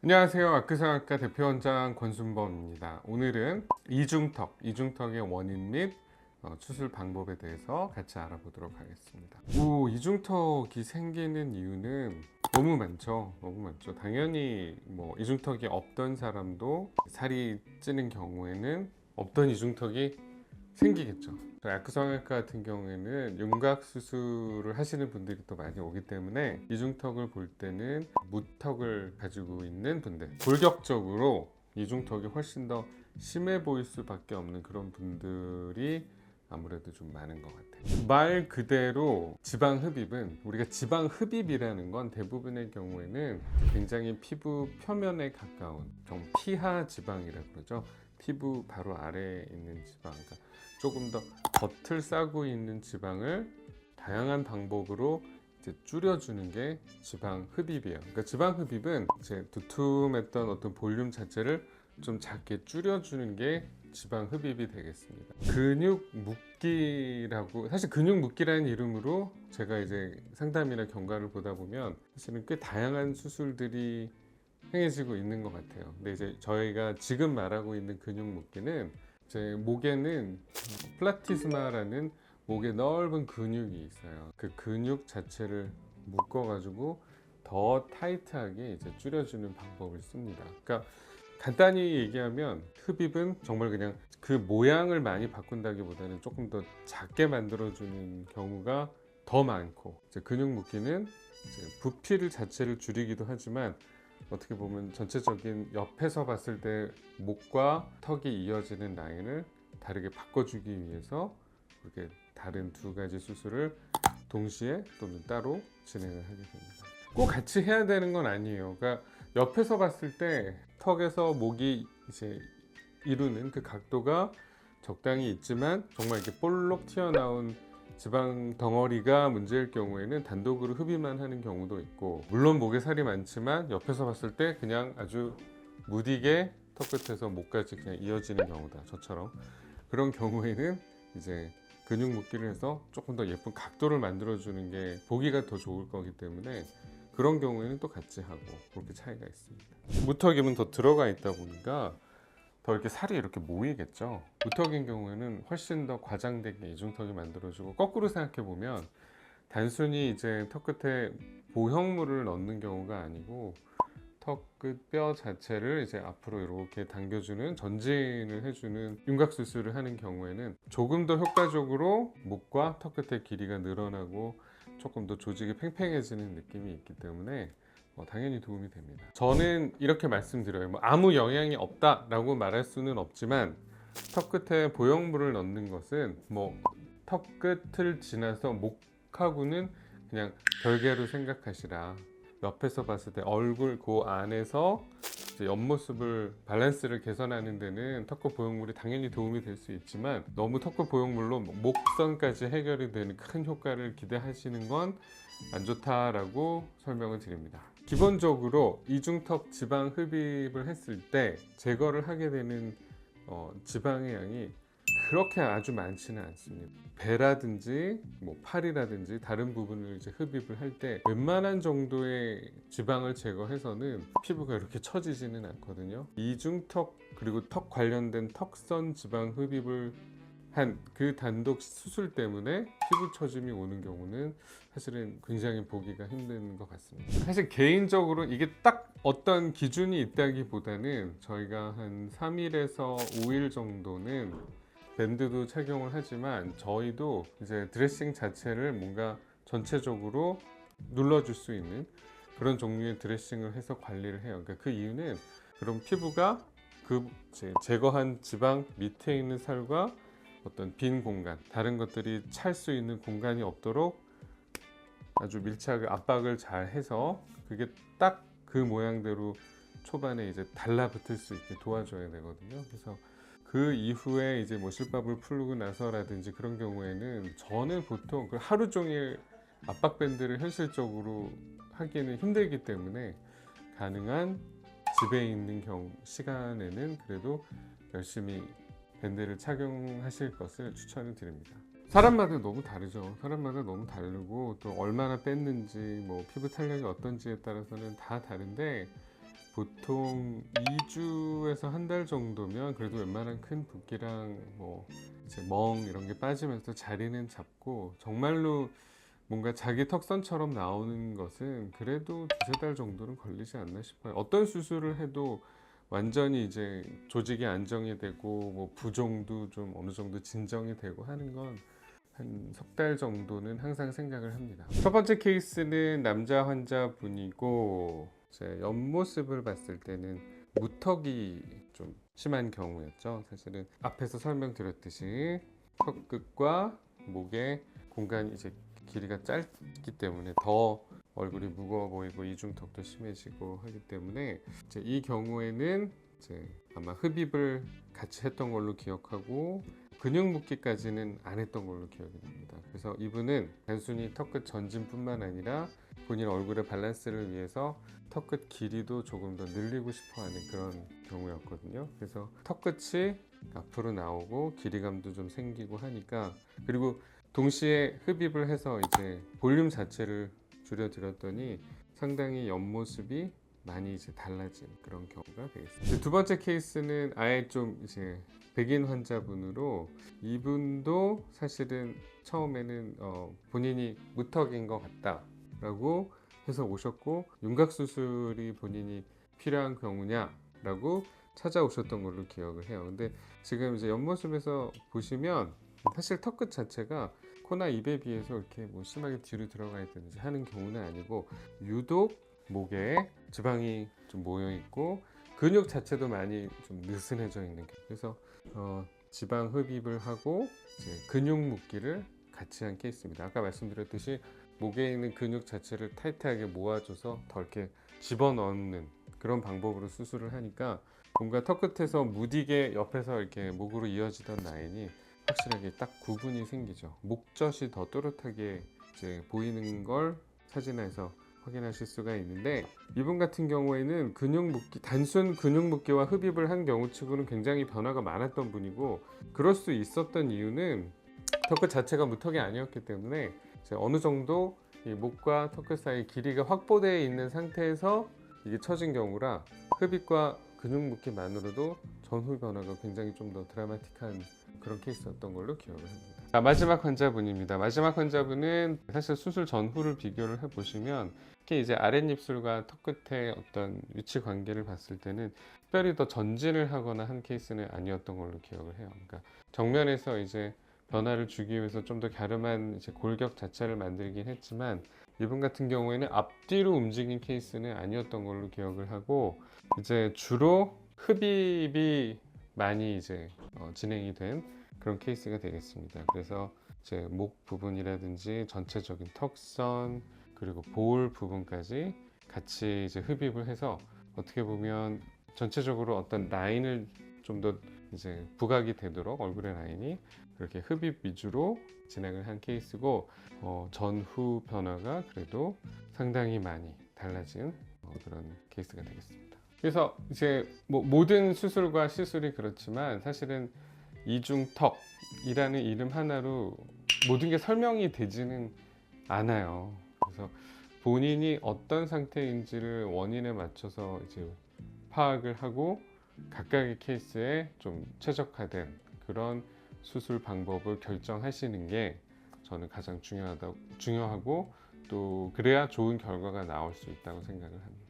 안녕하세요. 아크성형외과 대표원장 권순범입니다. 오늘은 이중턱의 원인 및 수술 방법에 대해서 같이 알아보도록 하겠습니다. 이중턱이 생기는 이유는 너무 많죠. 당연히 이중턱이 없던 사람도 살이 찌는 경우에는 없던 이중턱이 생기겠죠. 아크성형외과 같은 경우에는 윤곽 수술을 하시는 분들이 또 많이 오기 때문에 이중턱을 볼 때는 무턱을 가지고 있는 분들, 골격적으로 이중턱이 훨씬 더 심해 보일 수밖에 없는 그런 분들이 아무래도 좀 많은 것 같아요. 말 그대로 지방 흡입은, 우리가 지방 흡입이라는 건 대부분의 경우에는 굉장히 피부 표면에 가까운 피하 지방이라고 그러죠. 피부 바로 아래에 있는 지방, 그러니까 조금 더 겉을 싸고 있는 지방을 다양한 방법으로 이제 줄여주는 게 지방 흡입이에요. 그러니까 지방 흡입은 이제 두툼했던 어떤 볼륨 자체를 좀 작게 줄여주는 게 지방 흡입이 되겠습니다. 근육 묶기라고, 사실 근육 묶기라는 이름으로 제가 이제 상담이나 경과를 보다 보면 사실은 꽤 다양한 수술들이 행해지고 있는 것 같아요. 근데 이제 저희가 지금 말하고 있는 근육 묶기는 제 목에는 플라티스마라는 목에 넓은 근육이 있어요. 그 근육 자체를 묶어가지고 더 타이트하게 이제 줄여주는 방법을 씁니다. 그러니까 간단히 얘기하면 흡입은 정말 그냥 그 모양을 많이 바꾼다기보다는 조금 더 작게 만들어주는 경우가 더 많고, 이제 근육 묶기는 이제 부피를 자체를 줄이기도 하지만 어떻게 보면 전체적인 옆에서 봤을 때 목과 턱이 이어지는 라인을 다르게 바꿔주기 위해서 그렇게 다른 두 가지 수술을 동시에 또는 따로 진행을 하게 됩니다. 꼭 같이 해야 되는 건 아니에요. 그러니까 옆에서 봤을 때 턱에서 목이 이제 이루는 그 각도가 적당히 있지만 정말 이렇게 볼록 튀어나온 지방 덩어리가 문제일 경우에는 단독으로 흡입만 하는 경우도 있고, 물론 목에 살이 많지만 옆에서 봤을 때 그냥 아주 무디게 턱 끝에서 목까지 그냥 이어지는 경우다, 저처럼. 그런 경우에는 이제 근육 묶기를 해서 조금 더 예쁜 각도를 만들어주는 게 보기가 더 좋을 거기 때문에 그런 경우에는 또 같이 하고, 그렇게 차이가 있습니다. 무턱임은 더 들어가 있다 보니까 더 이렇게 살이 이렇게 모이겠죠. 무턱인 경우에는 훨씬 더 과장되게 이중턱이 만들어지고, 거꾸로 생각해 보면 단순히 이제 턱 끝에 보형물을 넣는 경우가 아니고 턱 끝 뼈 자체를 이제 앞으로 이렇게 당겨주는, 전진을 해주는 윤곽 수술을 하는 경우에는 조금 더 효과적으로 목과 턱 끝의 길이가 늘어나고 조금 더 조직이 팽팽해지는 느낌이 있기 때문에 당연히 도움이 됩니다. 저는 이렇게 말씀드려요. 아무 영향이 없다라고 말할 수는 없지만 턱 끝에 보형물을 넣는 것은 턱 끝을 지나서 목하고는 그냥 별개로 생각하시라. 옆에서 봤을 때 얼굴 그 안에서 이제 옆모습을, 밸런스를 개선하는 데는 턱끝 보형물이 당연히 도움이 될 수 있지만 너무 턱끝 보형물로 목선까지 해결이 되는 큰 효과를 기대하시는 건 안 좋다라고 설명을 드립니다. 기본적으로 이중턱 지방 흡입을 했을 때 제거를 하게 되는 지방의 양이 그렇게 아주 많지는 않습니다. 배라든지 팔이라든지 다른 부분을 이제 흡입을 할 때 웬만한 정도의 지방을 제거해서는 피부가 이렇게 처지지는 않거든요. 이중턱 그리고 턱 관련된 턱선 지방 흡입을 한 그 단독 수술 때문에 피부 처짐이 오는 경우는 사실은 굉장히 보기가 힘든 것 같습니다. 사실 개인적으로 이게 딱 어떤 기준이 있다기보다는 저희가 한 3일에서 5일 정도는 밴드도 착용을 하지만 저희도 이제 드레싱 자체를 뭔가 전체적으로 눌러줄 수 있는 그런 종류의 드레싱을 해서 관리를 해요. 그러니까 그 이유는 그럼 피부가 그 제거한 지방 밑에 있는 살과 어떤 빈 공간, 다른 것들이 찰 수 있는 공간이 없도록 아주 밀착을, 압박을 잘 해서 그게 딱 그 모양대로 초반에 이제 달라붙을 수 있게 도와줘야 되거든요. 그래서 그 이후에 이제 실밥을 풀고 나서라든지 그런 경우에는 저는 보통 그 하루 종일 압박 밴드를 현실적으로 하기는 힘들기 때문에 가능한 집에 있는 시간에는 그래도 열심히 밴드를 착용하실 것을 추천을 드립니다. 사람마다 너무 다르죠. 사람마다 너무 다르고 또 얼마나 뺐는지 피부 탄력이 어떤지에 따라서는 다 다른데, 보통 2주에서 한 달 정도면 그래도 웬만한 큰 붓기랑 뭐 이제 멍 이런 게 빠지면서 자리는 잡고, 정말로 뭔가 자기 턱선처럼 나오는 것은 그래도 두세 달 정도는 걸리지 않나 싶어요. 어떤 수술을 해도 완전히 이제 조직이 안정이 되고 뭐 부종도 좀 어느 정도 진정이 되고 하는 건 한 석 달 정도는 항상 생각을 합니다. 첫 번째 케이스는 남자 환자분이고, 제 옆모습을 봤을 때는 무턱이 좀 심한 경우였죠. 사실은 앞에서 설명드렸듯이 턱끝과 목의 공간이 이제 길이가 짧기 때문에 더 얼굴이 무거워 보이고 이중턱도 심해지고 하기 때문에, 이제 이 경우에는 이제 아마 흡입을 같이 했던 걸로 기억하고 근육 묶기까지는 안 했던 걸로 기억이 납니다. 그래서 이분은 단순히 턱끝 전진뿐만 아니라 본인 얼굴의 밸런스를 위해서 턱끝 길이도 조금 더 늘리고 싶어하는 그런 경우였거든요. 그래서 턱끝이 앞으로 나오고 길이감도 좀 생기고 하니까, 그리고 동시에 흡입을 해서 이제 볼륨 자체를 줄여드렸더니 상당히 옆모습이 많이 이제 달라진 그런 경우가 되겠습니다. 두 번째 케이스는 아예 좀 이제 백인 환자분으로, 이분도 사실은 처음에는 본인이 무턱인 것 같다라고 해서 오셨고, 윤곽 수술이 본인이 필요한 경우냐라고 찾아오셨던 걸로 기억을 해요. 근데 지금 이제 옆모습에서 보시면 사실 턱끝 자체가 코나 입에 비해서 이렇게 뭐 심하게 뒤로 들어가 있든지 하는 경우는 아니고, 유독 목에 지방이 좀 모여 있고 근육 자체도 많이 좀 느슨해져 있는 경우. 그래서 지방 흡입을 하고 이제 근육 묶기를 같이 한 케이스입니다. 아까 말씀드렸듯이 목에 있는 근육 자체를 타이트하게 모아줘서 더 이렇게 집어넣는 그런 방법으로 수술을 하니까, 뭔가 턱끝에서 무디게 옆에서 이렇게 목으로 이어지던 라인이 확실하게 딱 구분이 생기죠. 목젖이 더 또렷하게 이제 보이는 걸 사진에서 확인하실 수가 있는데, 이분 같은 경우에는 근육 묶기, 단순 근육 묶기와 흡입을 한 경우치고는 굉장히 변화가 많았던 분이고, 그럴 수 있었던 이유는 턱끝 자체가 무턱이 아니었기 때문에 이제 어느 정도 이 목과 턱끝 사이 길이가 확보되어 있는 상태에서 이게 처진 경우라, 흡입과 근육 묶기만으로도 전후 변화가 굉장히 좀 더 드라마틱한 그런 케이스였던 걸로 기억을 합니다. 자, 마지막 환자분입니다. 마지막 환자분은 사실 수술 전후를 비교를 해보시면, 특히 이제 아랫입술과 턱끝의 어떤 위치 관계를 봤을 때는 특별히 더 전진을 하거나 한 케이스는 아니었던 걸로 기억을 해요. 그러니까 정면에서 이제 변화를 주기 위해서 좀 더 갸름한 이제 골격 자체를 만들긴 했지만, 이분 같은 경우에는 앞뒤로 움직인 케이스는 아니었던 걸로 기억을 하고, 이제 주로 흡입이 많이 이제 진행이 된 그런 케이스가 되겠습니다. 그래서 이제 목 부분이라든지 전체적인 턱선 그리고 볼 부분까지 같이 이제 흡입을 해서, 어떻게 보면 전체적으로 어떤 라인을 좀 더 이제 부각이 되도록 얼굴의 라인이 그렇게 흡입 위주로 진행을 한 케이스고, 전후 변화가 그래도 상당히 많이 달라진 그런 케이스가 되겠습니다. 그래서 이제 뭐 모든 수술과 시술이 그렇지만 사실은 이중턱이라는 이름 하나로 모든 게 설명이 되지는 않아요. 그래서 본인이 어떤 상태인지를 원인에 맞춰서 이제 파악을 하고 각각의 케이스에 좀 최적화된 그런 수술 방법을 결정하시는 게 저는 가장 중요하고, 또 그래야 좋은 결과가 나올 수 있다고 생각을 합니다.